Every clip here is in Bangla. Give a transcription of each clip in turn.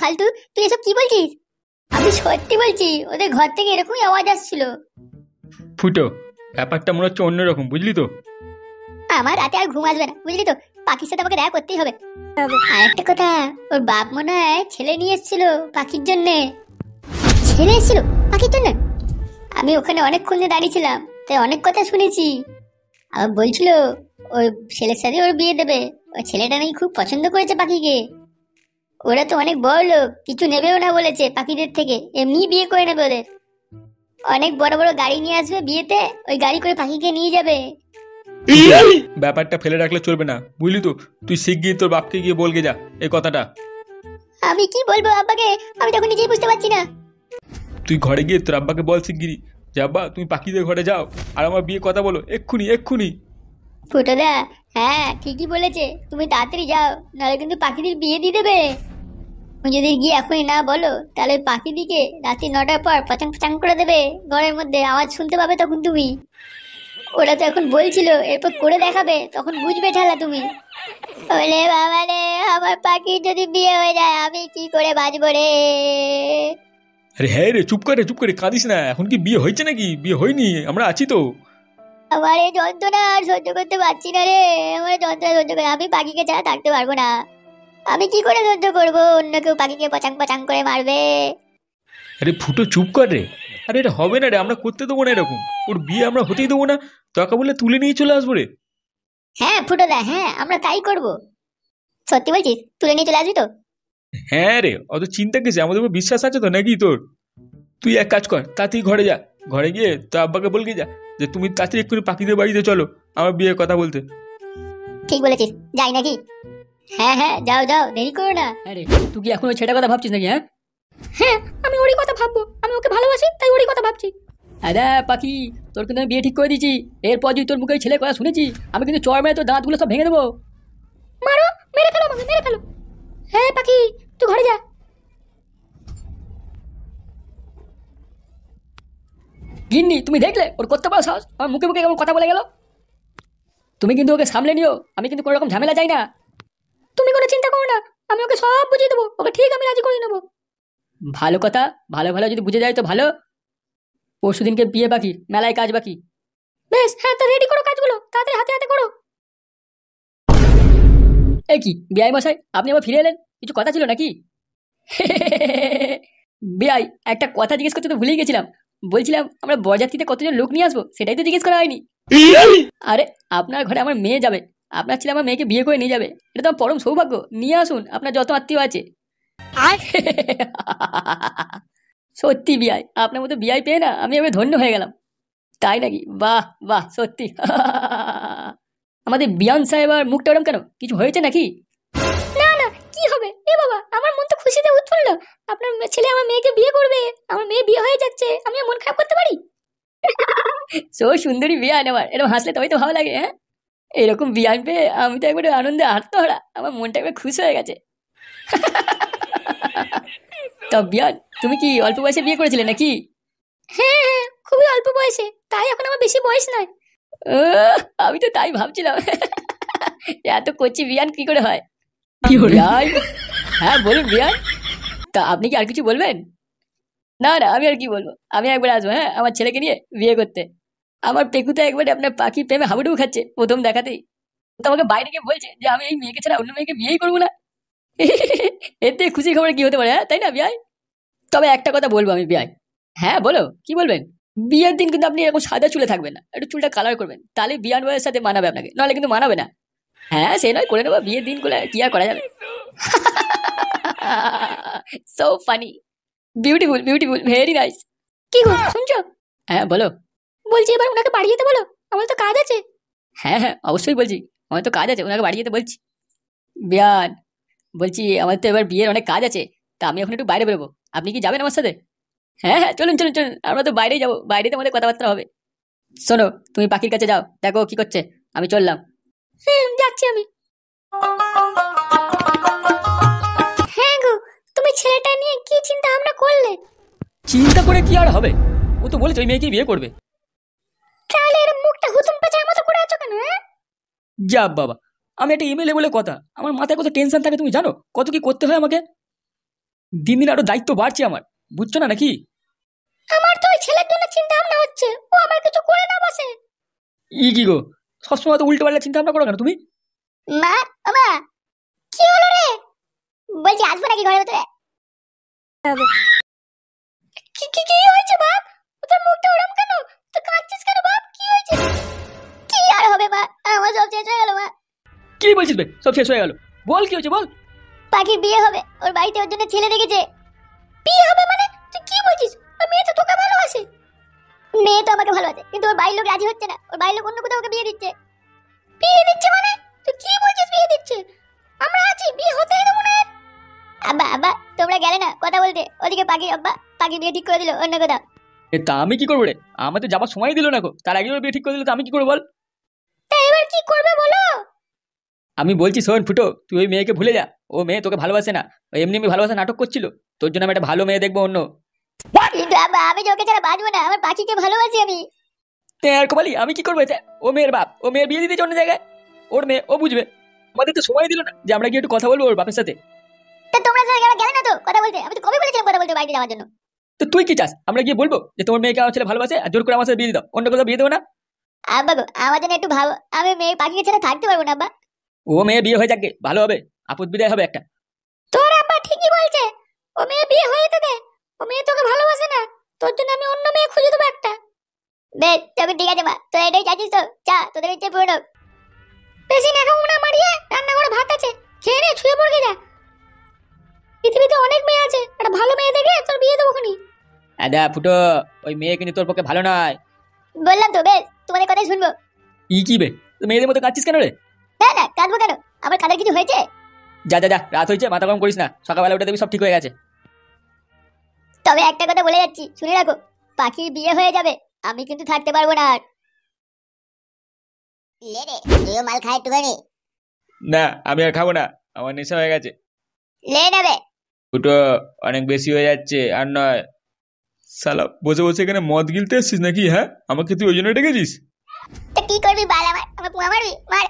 ফালতু, তুই এসব কি বলছিস? আমি সত্যি বলছি, ওদের ঘর থেকে এরকমই আওয়াজ আসছিল। ফুটো, ব্যাপারটা মনে হচ্ছে অন্যরকম, বুঝলি তো? আমার রাতে আর ঘুম আসবে না, বুঝলি তো? পাখির সাথে আমাকে দেখা করতেই হবে। আর একটা কথা, ওর বাপ মনে হয় ছেলে নিয়ে এসেছিল পাখির জন্য। ছেলে এসেছিল পাখির জন্য? আমি ওখানে অনেকক্ষণ ধরে দাঁড়িয়েছিলাম, তাই অনেক কথা শুনেছি। আবার বলছিল ওই ছেলের সাথে ওর বিয়ে দেবে। ওই ছেলেটা নাকি খুব পছন্দ করেছে পাখিকে। ওরা তো অনেক বড় লোক, কিছু নেবেও না বলেছে পাখিদের থেকে, এমনি বিয়ে করে নেবে ওদের। অনেক বড় বড় গাড়ি নিয়ে আসবে বিয়েতে, ওই গাড়ি করে পাখিকে নিয়ে যাবে। ব্যাপারটা ফেলে রাখলে চলবে না, বুঝলি তো? তুই শিগগির তোর বাপকে গিয়ে বলগে যা এই কথাটা। আমি কি বলবো আব্বাকে, আমি তখন নিজেই বুঝতে পারছি না। তুই ঘরে গিয়ে তোর আব্বাকে বল শিগগিরই যে আব্বা তুমি পাখিদের ঘরে যাও আর আমার বিয়ে কথা বলো, এক্ষুনি এক্ষুনি। ফুটোদা, হ্যাঁ ঠিকই বলেছে, তুমি তাড়াতাড়ি যাও, নাহলে কিন্তু পাখিদের বিয়ে দিয়ে দেবে। তুমি যদি গিয়ে এখনই না বলো, তাহলে পাখিদিকে রাত্রি 9টার পর পচাং পচাং করে দেবে ঘরের মধ্যে, আওয়াজ শুনতে পাবে তখন তুমি। ওরা তো এখন বলছিল এরপর করে দেখাবে, তখন বুঝবে ঠেলা তুমি। ওলে বাবা রে, আমার পাখির যদি বিয়ে হয়ে যায় আমি কি করে বাঁচবো রে? আরে হ্যাঁ রে, চুপ করে কাঁদিস না। এখন কি বিয়ে হয়েছে নাকি? বিয়ে হয়নি, আমরা আছি তো। আমার এই যন্ত্রণা আর সহ্য করতে পারছি না রে। আমার যন্ত্রণা সহ্য করে, আমি পাখিকে ছাড়া থাকতে পারবো না। আমি কি করে সহ্য করবো অন্য কেউ পাখিকে পচাং পচাং করে মারবে? আরে ফুটো চুপ কর রে। আরে এটা হবে না রে, আমরা করতে দেবো না এরকম। ওর বিয়ে আমরা হতেই দেবো না। টাকা বলে তুলে নিয়ে চলে আসবো রে। হ্যাঁ ফুটোদা, হ্যাঁ আমরা তাই করব। সত্যি বলছিস? তুলে নিয়ে চলে আসবি তো? হ্যাঁ রে, অত চিন্তা কিসে, আমাদের উপর বিশ্বাস আছে তো নাকি তোর? তুই এক কাজ কর, তাড়াতাড়ি ঘরে যা। ঘরে গিয়ে তোর আব্বাকে বলকে যা যে তুমি তাড়াতাড়ি এক্ষুনি পাখিদের বাড়িতে চলো আমার বিয়ের কথা বলতে। ঠিক বলেছিস, যাই নাকি? হ্যাঁ হ্যাঁ, যাও যাও, দেরি করো না। হ্যাঁ রে, তুই কি এখন ওই ছেলেটার কথা ভাবছিস নাকি? হ্যাঁ হ্যাঁ, আমি ওরই কথা ভাববো, আমি ওকে ভালোবাসি তাই ওরই কথা ভাবছি। আরে পাখি, তোর কিন্তু আমি বিয়ে ঠিক করে দিয়েছি। এরপর যদি তোর মুখে ওই ছেলের কথা শুনেছি, আমি কিন্তু চড় মেরে তোর দাঁতগুলো সব ভেঙে দেবো। মারো, মেরে ফেলো আমাকে, মেরে ফেলো। হ্যাঁ পাখি, তুই ঘরে যা। গিন্নি, তুমি দেখলে ওর কত বড় সাহস, আমার মুখে মুখে কেমন কথা বলে গেল। তুমি কিন্তু ওকে সামলে নিও, আমি কিন্তু কোনো রকম ঝামেলা চাই না। তুমি কোনো চিন্তা করো না, আমি ওকে সব বুঝিয়ে দেবো, ওকে ঠিক আমি রাজি করে নেবো। ভালো কথা, ভালো ভালো যদি বুঝে যায় তো ভালো। পরশু দিনকে বিয়ে বাকি, মেলায় কাজ বাকি। বেশ, হ্যাঁ তো রেডি করো কাজগুলো, তাড়াতাড়ি হাতে হাতে করো। এ কি বিআই মশাই, আপনি আবার ফিরে এলেন? কিছু কথা ছিল নাকি? বিআই, একটা কথা জিজ্ঞেস করতে তো ভুলেই গেছিলাম। বলছিলাম আমরা বরযাত্রীতে কতজন লোক নিয়ে আসবো সেটাই তো জিজ্ঞেস করা হয়নি। আরে, আপনার ঘরে আমার মেয়ে যাবে, আপনার ছেলে আমার মেয়েকে বিয়ে করে নিয়ে যাবে, এটা তো আমার পরম সৌভাগ্য। নিয়ে আসুন আপনার যত আত্মীয় আছে। সত্যি বিআই, আপনার মতো বিআই পেয়ে না আমি এবার ধন্য হয়ে গেলাম। তাই নাকি? বাহ বাহ, সত্যি। আমাদের বিয়ান সাহেব আর মুখটা ওরম কেন? কিছু হয়েছে নাকি? না না, কি হবে? এ বাবা, আমার মন তো খুশিতে উৎফুল্ল। আপনার ছেলে আমার মেয়েকে বিয়ে করবে, আমার মেয়ে বিয়ে হয়ে যাচ্ছে, আমি আর মন খারাপ করতে পারি? সো সুন্দরী বিয়ান আমার, এরকম হাসলে তবেই তো ভালো লাগে। হ্যাঁ, এরকম বিয়ান পেয়ে আমি তো একবারে আনন্দে আত্মহারা, আমার মনটা একবার খুশি হয়ে গেছে। তা বিয়ান, তুমি কি অল্প বয়সে বিয়ে করেছিলে নাকি? হ্যাঁ হ্যাঁ, খুবই অল্প বয়সে, তাই এখন আমার বেশি বয়স নয়। আমি তো তাই ভাবছিলাম। এত কচি বিয়ান কি করে হয়? বিয়ান, হ্যাঁ বলুন বিয়ান। তা আপনি কি আর কিছু বলবেন? না না, আমি আর কি বলবো, আমি একবার আসবো, হ্যাঁ, আমার ছেলেকে নিয়ে বিয়ে করতে। আমার পেকুতে একবারে আপনার পাখি প্রেমে হাবুডুবু খাচ্ছে প্রথম দেখাতেই। তো আমাকে বাইরে গিয়ে বলছে যে আমি এই মেয়েকে ছাড়া অন্য মেয়েকে বিয়েই করবো না। এতে খুশি খবর কি হতে পারে? হ্যাঁ তাই না বিয়াই? তবে একটা কথা বলবো আমি বিয়াই। হ্যাঁ বলো, কি বলবেন? বিয়ের দিন কিন্তু আপনি এরকম সাদা চুলে থাকবেন না, একটু চুলটা কালার করবেন, তাহলে বিয়ান বয়ের সাথে মানাবে আপনাকে, নাহলে কিন্তু মানাবে না। হ্যাঁ সে নয়, করে নেবো বিয়ের দিন করে, কি আর করা যাবে। So funny, beautiful beautiful, very nice. কি গো, শুনছো? হ্যাঁ বলো। বলছি এবার ওনাকে বাড়ি যেতে বলো, আমার তো কাজ আছে। হ্যাঁ হ্যাঁ অবশ্যই বলছি, আমার তো কাজ আছে, ওনাকে বাড়ি যেতে বলছি। বিয়ান, বলছি আমার তো এবার বিয়ের অনেক কাজ আছে, তা আমি এখন একটু বাইরে বেরোবো, আপনি কি যাবেন আমার সাথে? হ্যাঁ হ্যাঁ চলুন চলুন চলুন, আমরা তো বাইরেই যাবো, বাইরে তো আমাদের কথাবার্তা হবে। শোনো, তুমি পাখির কাছে যাও, দেখো কি করছে, আমি চললাম। যাচ্ছি আমি। হ্যাঁ গো, তুমি ছেলেটা নিয়ে কি চিন্তা ভাবনা করলে? চিন্তা করে কি আর হবে, ও তো বলেছে ওই মেয়েকেই বিয়ে করবে। তাহলে এর মুখটা হুতুম পেঁচার মতো করে আছো কেন? হ্যাঁ, যা বাবা, আমি একটা এমএলএ বলে কথা, আমার মাথায় কত টেনশন থাকে তুমি জানো, কত কি করতে হয় আমাকে। দিন দিন আরো দায়িত্ব বাড়ছে আমার, বুঝছো না নাকি? আমার তো ওই ছেলের জন্য চিন্তা ভাবনা হচ্ছে, ও আমার কিছু করে না বসে। ই কি গো, সবসময় তো উল্টো পাল্টা চিন্তা ভাবনা করো কেন তুমি? মা, ও মা, কি হলো রে? বলছি আসবো নাকি ঘরের ভিতরে? কি কি কি হয়েছে বাপ? তোর মুখটা ওরম কেন? তুই কাঁদছিস কেন বাপ? কি হয়েছে? কি আর হবে মা, আমার সব শেষ হয়ে গেল মা। কি বলছিস বে, সব শেষ হয়ে গেল? বল কি হয়েছে বল। পাখির বিয়ে হবে, ওর বাড়িতে ওর জন্য ছেলে দেখেছে। বিয়ে হবে মানে? তুই কি বলছিস? ওর মেয়ে তো তোকে ভালোবাসে। মেয়ে তো আমাকে ভালোবাসে, কিন্তু ওর বাড়ির লোক রাজি হচ্ছে না। ওর বাড়ির লোক অন্য কোথাও ওকে বিয়ে দিচ্ছে। বিয়ে দিচ্ছে মানে? তুই কি বলছিস বিয়ে দিচ্ছে? আমরা আছি, বিয়ে হতেই দেবো না। আব্বা আব্বা, তোমরা গেলে না কথা বলতে, ওদিকে পাখি আব্বা পাখি বিয়ে ঠিক করে দিল অন্য কোথাও। তা আমি কি করবো রে? আমার তো যাবার সময় দিল না গো, তার আগে ওর বিয়ে ঠিক করে দিল, তো আমি কি করবো বল? তা এবার কি করবে বলো? আমি বলছি শোন ফুটো, তুই ওই মেয়েকে ভুলে যা। ও মেয়ে তোকে ভালোবাসে না, ও এমনি এমনি ভালোবাসা নাটক করছিল। তোর জন্য আমি একটা ভালো মেয়ে দেখবো অন্য। কিন্তু আব্বা, আমি যে ওকে ছাড়া বাঁচবো না, আমার পাখিকে ভালোবাসি আমি। আর কপালি, আমি কি করবো এতে? ও মেয়ের বাপ, ও মেয়ের বিয়ে দিতে অন্য জায়গায়। ওর মেয়ে, ও বুঝবে। আমাদের তো সময় দিল না যে আমরা গিয়ে একটু কথা বলবো ওর বাপের সাথে। তা তোমরা তো গেলে না তো কথা বলতে? আমি তো কবে বলেছিলাম কথা বলতে বাড়িতে যাওয়ার জন্য। তো তুই কি চাস আমরা গিয়ে বলবো যে তোমার মেয়েকে আমার ছেলে ভালোবাসে আর জোর করে আমার সাথে বিয়ে দাও, অন্য কোথাও বিয়ে দেবো না? আব্বা গো, আমার জন্য একটু ভাবো, আমি মেয়ে পাখিকে ছাড়া থাকতে পারবো না আব্বা। ও মেয়ে বিয়ে হয়ে যাকে, ভালো হবে, আপদ বিদায় হবে একটা। তোর আব্বা ঠিকই বলছে, ও মেয়ে বিয়ে হয়ে যেতে দে। ও মেয়ে তোকে ভালোবাসে না, তোর জন্য আমি অন্য মেয়ে খুঁজে দেবো একটা। বেশ, তবে ঠিক আছে মা, তোর এটাই চাইছিস তো, চা তোদের ইচ্ছে পূরণ হোক। বেশি না খাবো না মারিয়ে, রান্নাঘরে ভাত আছে, খেয়ে নে শুয়ে পড়ে যা। পৃথিবীতে অনেক মেয়ে আছে, একটা ভালো মেয়ে দেখে তোর বিয়ে দেবো খুনি। আদা ফুটো, ওই মেয়ে কিন্তু তোর পক্ষে ভালো নয়। বললাম তো, বেশ তোমাদের কথাই শুনবো। ই কি বে, তুই মেয়েদের মতো কাঁদছিস কেন রে? না না, কাঁদবো কেন? আমার কাঁদার কিছু হয়েছে? যা যা যা, রাত হয়েছে, মাথা গরম করিস না, সকালবেলা উঠে দেখবি সব ঠিক হয়ে গেছে। তবে একটা কথা বলে যাচ্ছি, শুনে রাখো, পাখির বিয়ে হয়ে যাবে, আমি কিন্তু থাকতে পারবো না আর। লে রে, তুইও মাল খায় একটুখানি। না, আমি আর খাবো না, আমার নেশা হয়ে গেছে। লে নেবে। ফুটো, অনেক বেশি হয়ে যাচ্ছে, আর নয়। শালা বসে বসে এখানে মদ গিলতে এসছিস নাকি? হ্যাঁ, আমাকে তুই ওই জন্য ডেকেছিস? তা কি করবি বাল, আমার পুয়া মারবি? মার।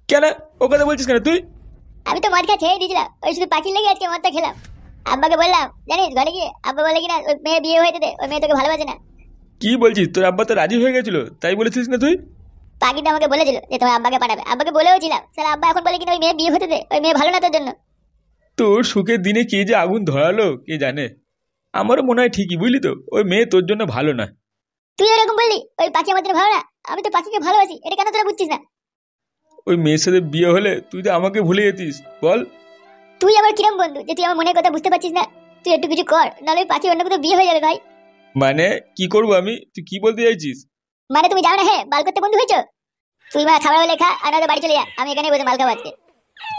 কেন ও কথা বলছিস কেন তুই? আমি তো মদ খা ছেড়ে দিয়েছিলাম, ওই শুধু পাখির লেগে আজকে মদটা খেলাম। আব্বাকে বললাম জানিস, ঘরে গিয়ে আব্বা বলে কিনা ওই মেয়ে বিয়ে হয়ে যেতে, ওই মেয়ে তোকে ভালোবাসে না। কি বলছিস? তোর আব্বা তো রাজি হয়ে গেছিল, তাই বলেছিস না তুই? পাখিটা আমাকে বলেছিল যে তোমার আব্বাকে পাঠাবে, আব্বাকে বলেও ছিলাম, স্যার আব্বা এখন বলে কিনা ওই মেয়ে বিয়ে হতে দে, ওই মেয়ে ভালো না তোর জন্য। তোর সুখের দিনে কে যে আগুন ধরালো কে জানে। আমারও মনে হয় ঠিকই, বুঝলি তো, ওই মেয়ে তোর জন্য ভালো নয়। তুই এরকম বললি ওই পাখি আমার জন্য ভালো না? আমি তো পাখিকে ভালোবাসি, এটা কেন তোরা বুঝছিস না? ওই মেয়ের সাথে বিয়ে হলে তুই তো আমাকে ভুলে যেতিস বল। তুই আমার কিরম বন্ধু যে তুই আমার মনের কথা বুঝতে পারছিস না? তুই একটু কিছু কর, নাহলে ওই পাখি অন্য কোথাও বিয়ে হয়ে যাবে ভাই। মানে কি করবো আমি? তুই কি বলতে চাইছিস? মানে তুমি যাও না, হ্যাঁ বাল করতে বন্ধু হয়েছো? তুই মা খাবার হলে খা, আর নয়তো বাড়ি চলে যা, আমি এখানে বসে মাল খাবো আজকে।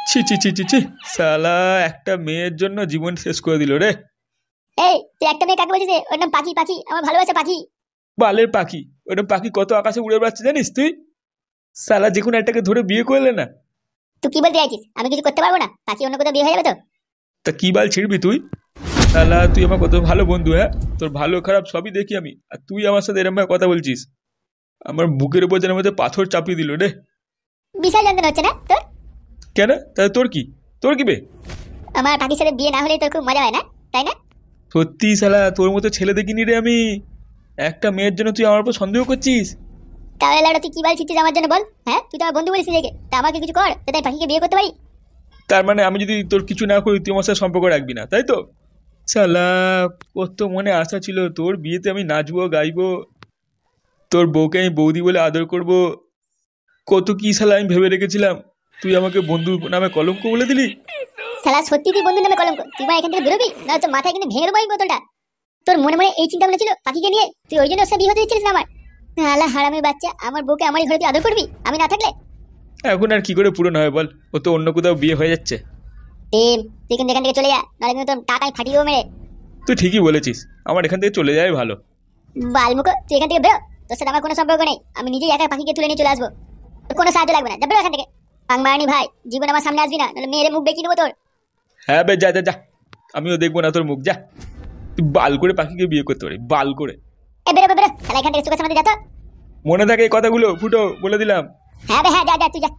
ছি ছি ছি ছি ছি, শালা একটা মেয়ের জন্য জীবন শেষ করে দিল রে। এই তুই একটা মেয়ে কাকে বলছিস রে? ওর নাম পাখি, পাখি আমার ভালোবাসা পাখি। বালের পাখি, ওটা পাখি কত আকাশে উড়ে বেড়াচ্ছে জানিস তুই? শালা যে কোনো একটাকে ধরে বিয়ে করলে না। তুই কি বলতে চাইছিস? আমি কিছু করতে পারবো না? পাখি অন্য কোথাও বিয়ে হয়ে যাবে তো? তা কি বাল ছিড়বি তুই? শালা তুই আমার কত ভালো বন্ধু, হ্যাঁ, তোর ভালো খারাপ সবই দেখি আমি, আর তুই আমার সাথে এরকম ভাবে কথা বলছিস। আমার বুকের উপর যেন মধ্যে পাথর চাপিয়ে দিল রে। বিশাল যন্ত্রণা হচ্ছে না তোর? কেন? তাহলে তোর কি? তোর কি বে? আমার পাখির সাথে বিয়ে না হলে তোর খুব মজা হয় না, তাই না? সত্যি শালা তোর মতো ছেলে দেখিনি রে আমি। একটা মেয়ের জন্য তুই আমার উপর সন্দেহ করছিস? তাহলে লাউডা তুই কি বাল ছিটছিস আমার জন্য বল? হ্যাঁ, তুই তো আমার বন্ধু বলিস নিজেকে, তা আমাকে কিছু কর যাতে আমি পাখিকে বিয়ে করতে পারি। তার মানে আমি যদি তোর কিছু না করি তুই আমার সাথে সম্পর্ক রাখবি না, তাই তো? শালা কত মনে আশা ছিল তোর বিয়েতে আমি নাচবো গাইবো, তোর বউকে আমি বৌদি বলে আদর করব, কত কি শালা আমি ভেবে রেখেছিলাম। তুই আমাকে বন্ধু নামে কলঙ্ক বলে দিলি। শালা সত্যি তুই বন্ধু নামে কলঙ্ক। তুই মা এখান থেকে বেরোবি, না তোর মাথায় কিন্তু ভেঙে দেবো এই বোতলটা। তোর মনে মনে এই চিন্তা ভাবনা ছিল পাখিকে নিয়ে, তুই ওই জন্য ওর সাথে বিয়ে হতে দিচ্ছিলিস না আমার? শালা হারামের বাচ্চা, আমার বউকে আমারই ঘরে তুই আদর করবি আমি না থাকলে? এখন আর কি করে পূরণ হয় বল? ও তো অন্য কোথাও বিয়ে হয়ে যাচ্ছে। টিম, তুই কিন্তু এখান থেকে চলে যা, নাহলে কিন্তু তোর টাকায় ফাটিয়ে দেবো মেরে। তুই ঠিকই বলেছিস, আমার এখান থেকে চলে যাওয়াই ভালো। বালমুখো, তুই এখান থেকে বেরো, তোর সাথে আমার কোনো সম্পর্ক নেই। আমি নিজেই একা পাখিকে তুলে নিয়ে চলে আসবো, তোর কোনো সাহায্য লাগবে না। যা বেরো এখান থেকে। বাংমারানি ভাই, জীবন আমার সামনে আসবি না, নাহলে মেয়েরে মুখ বেঁকিয়ে দেবো তোর। হ্যাঁ বে, যা যা যা, আমিও দেখবো না তোর মুখ, যা। তুই বাল করে পাখিকে বিয়ে করতে পারি, বাল করে। এ বেরো বেরো, শালা এখান থেকে চোখের সামনে যা তো। মনে থাকে এই কথাগুলো ফুটো, বলে দিলাম। হ্যাঁ বে হ্যাঁ, যা যা তুই যা।